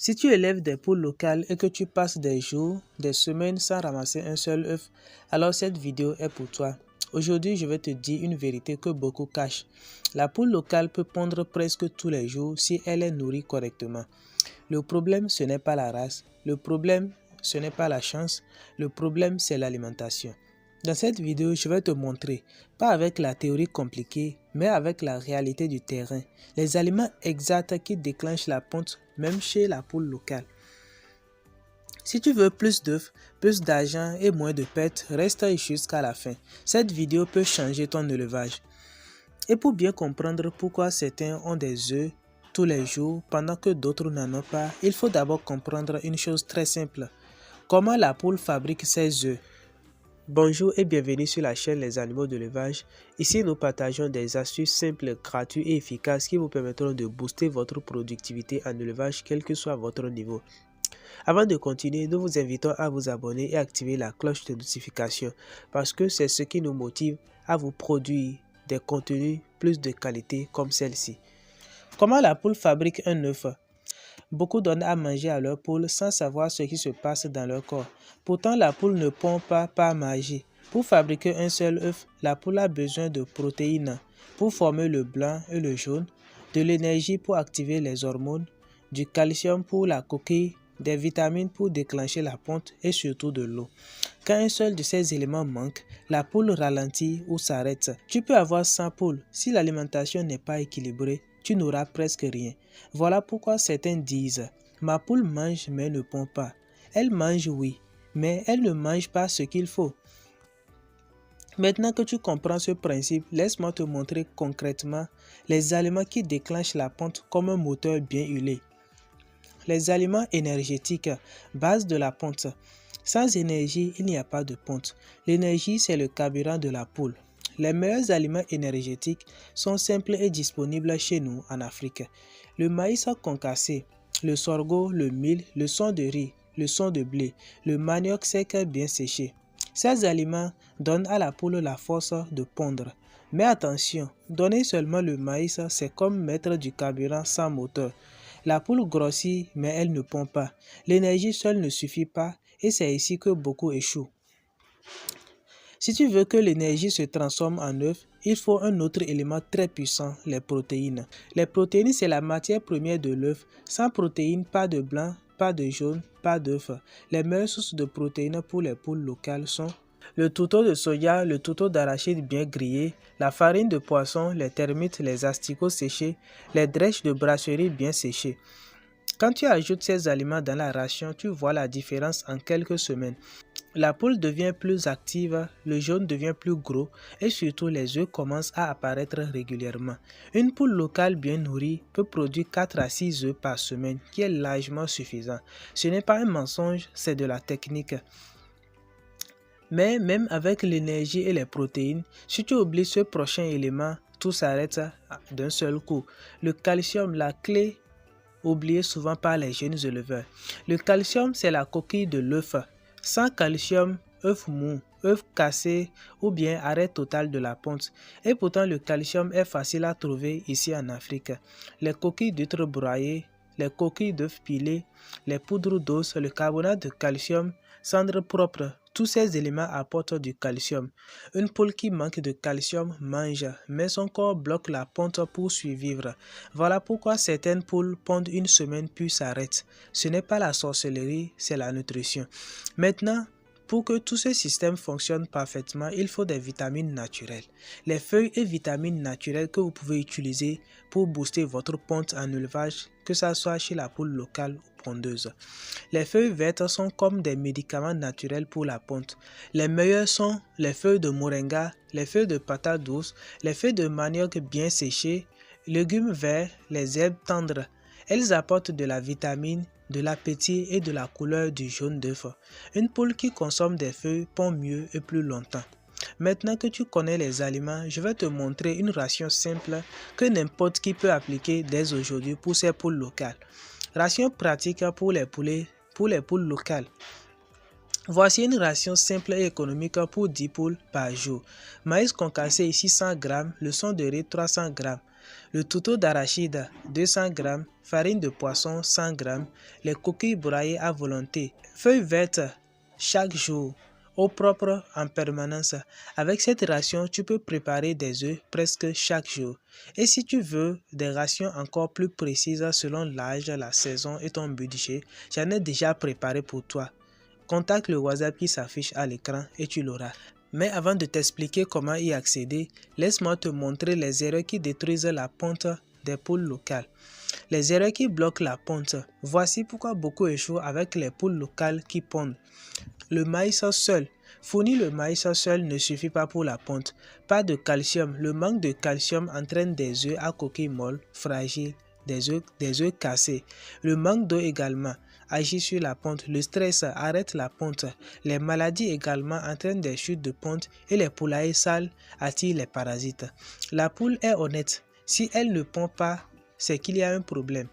Si tu élèves des poules locales et que tu passes des jours, des semaines sans ramasser un seul œuf, alors cette vidéo est pour toi. Aujourd'hui, je vais te dire une vérité que beaucoup cachent. La poule locale peut pondre presque tous les jours si elle est nourrie correctement. Le problème, ce n'est pas la race. Le problème, ce n'est pas la chance. Le problème, c'est l'alimentation. Dans cette vidéo, je vais te montrer, pas avec la théorie compliquée, mais avec la réalité du terrain, les aliments exacts qui déclenchent la ponte, même chez la poule locale. Si tu veux plus d'œufs, plus d'argent et moins de pertes, reste jusqu'à la fin. Cette vidéo peut changer ton élevage. Et pour bien comprendre pourquoi certains ont des œufs tous les jours pendant que d'autres n'en ont pas, il faut d'abord comprendre une chose très simple. Comment la poule fabrique ses œufs? Bonjour et bienvenue sur la chaîne Les Animaux de l'élevage. Ici, nous partageons des astuces simples, gratuites et efficaces qui vous permettront de booster votre productivité en élevage, quel que soit votre niveau. Avant de continuer, nous vous invitons à vous abonner et activer la cloche de notification parce que c'est ce qui nous motive à vous produire des contenus plus de qualité comme celle-ci. Comment la poule fabrique un œuf? Beaucoup donnent à manger à leur poule sans savoir ce qui se passe dans leur corps. Pourtant, la poule ne pond pas par magie. Pour fabriquer un seul œuf, la poule a besoin de protéines pour former le blanc et le jaune, de l'énergie pour activer les hormones, du calcium pour la coquille, des vitamines pour déclencher la ponte et surtout de l'eau. Quand un seul de ces éléments manque, la poule ralentit ou s'arrête. Tu peux avoir 100 poules. Si l'alimentation n'est pas équilibrée, tu n'auras presque rien. Voilà pourquoi certains disent « Ma poule mange mais ne pond pas ». Elle mange oui, mais elle ne mange pas ce qu'il faut. Maintenant que tu comprends ce principe, laisse-moi te montrer concrètement les aliments qui déclenchent la ponte comme un moteur bien huilé. Les aliments énergétiques, base de la ponte. Sans énergie, il n'y a pas de ponte. L'énergie, c'est le carburant de la poule. Les meilleurs aliments énergétiques sont simples et disponibles chez nous en Afrique. Le maïs concassé, le sorgho, le mil, le son de riz, le son de blé, le manioc sec bien séché. Ces aliments donnent à la poule la force de pondre. Mais attention, donner seulement le maïs, c'est comme mettre du carburant sans moteur. La poule grossit, mais elle ne pond pas. L'énergie seule ne suffit pas et c'est ici que beaucoup échouent. Si tu veux que l'énergie se transforme en œuf, il faut un autre élément très puissant, les protéines. Les protéines, c'est la matière première de l'œuf. Sans protéines, pas de blanc, pas de jaune, pas d'œuf. Les meilleures sources de protéines pour les poules locales sont le tourteau de soya, le tourteau d'arachide bien grillé, la farine de poisson, les termites, les asticots séchés, les drèches de brasserie bien séchées. Quand tu ajoutes ces aliments dans la ration, tu vois la différence en quelques semaines. La poule devient plus active, le jaune devient plus gros et surtout les œufs commencent à apparaître régulièrement. Une poule locale bien nourrie peut produire 4 à 6 œufs par semaine, qui est largement suffisant. Ce n'est pas un mensonge, c'est de la technique. Mais même avec l'énergie et les protéines, si tu oublies ce prochain élément, tout s'arrête d'un seul coup. Le calcium, la clé oubliée souvent par les jeunes éleveurs. Le calcium, c'est la coquille de l'œuf. Sans calcium, œuf mou, œuf cassé ou bien arrêt total de la ponte. Et pourtant, le calcium est facile à trouver ici en Afrique. Les coquilles d'huîtres broyées, les coquilles d'œufs pilés, les poudres d'os, le carbonate de calcium, cendres propres. Tous ces éléments apportent du calcium. Une poule qui manque de calcium mange, mais son corps bloque la ponte pour survivre. Voilà pourquoi certaines poules pondent une semaine puis s'arrêtent. Ce n'est pas la sorcellerie, c'est la nutrition. Maintenant, pour que tout ce système fonctionne parfaitement, il faut des vitamines naturelles. Les feuilles et vitamines naturelles que vous pouvez utiliser pour booster votre ponte en élevage, que ce soit chez la poule locale ou pondeuse. Les feuilles vertes sont comme des médicaments naturels pour la ponte. Les meilleurs sont les feuilles de moringa, les feuilles de patate douce, les feuilles de manioc bien séchées, légumes verts, les herbes tendres. Elles apportent de la vitamine, de l'appétit et de la couleur du jaune d'œuf. Une poule qui consomme des feuilles pond mieux et plus longtemps. Maintenant que tu connais les aliments, je vais te montrer une ration simple que n'importe qui peut appliquer dès aujourd'hui pour ses poules locales. Ration pratique pour les poules locales. Voici une ration simple et économique pour 10 poules par jour. Maïs concassé ici 100 g, le son de riz 300 g. le touto d'arachide 200 g, farine de poisson 100 g, les coquilles broyées à volonté, feuilles vertes chaque jour, eau propre en permanence. Avec cette ration, tu peux préparer des œufs presque chaque jour. Et si tu veux des rations encore plus précises selon l'âge, la saison et ton budget, j'en ai déjà préparé pour toi. Contacte le WhatsApp qui s'affiche à l'écran et tu l'auras. Mais avant de t'expliquer comment y accéder, laisse-moi te montrer les erreurs qui détruisent la ponte des poules locales. Les erreurs qui bloquent la ponte. Voici pourquoi beaucoup échouent avec les poules locales qui pondent. Le maïs seul. Fournir le maïs seul ne suffit pas pour la ponte. Pas de calcium. Le manque de calcium entraîne des œufs à coquilles molles, fragiles, des œufs cassés. Le manque d'eau également agit sur la ponte. Le stress arrête la ponte. Les maladies également entraînent des chutes de ponte et les poulaillers sales attirent les parasites. La poule est honnête. Si elle ne pond pas, c'est qu'il y a un problème.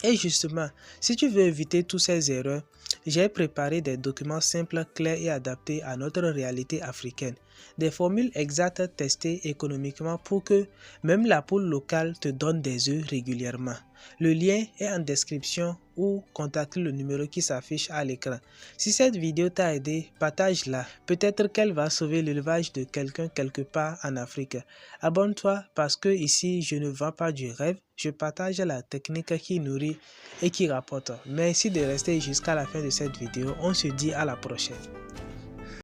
Et justement, si tu veux éviter toutes ces erreurs, j'ai préparé des documents simples, clairs et adaptés à notre réalité africaine. Des formules exactes testées économiquement pour que même la poule locale te donne des œufs régulièrement. Le lien est en description ou contacte le numéro qui s'affiche à l'écran. Si cette vidéo t'a aidé, partage-la. Peut-être qu'elle va sauver l'élevage de quelqu'un quelque part en Afrique. Abonne-toi parce que ici, je ne vends pas du rêve. Je partage la technique qui nourrit et qui rapporte. Merci de rester jusqu'à la fin de cette vidéo. On se dit à la prochaine.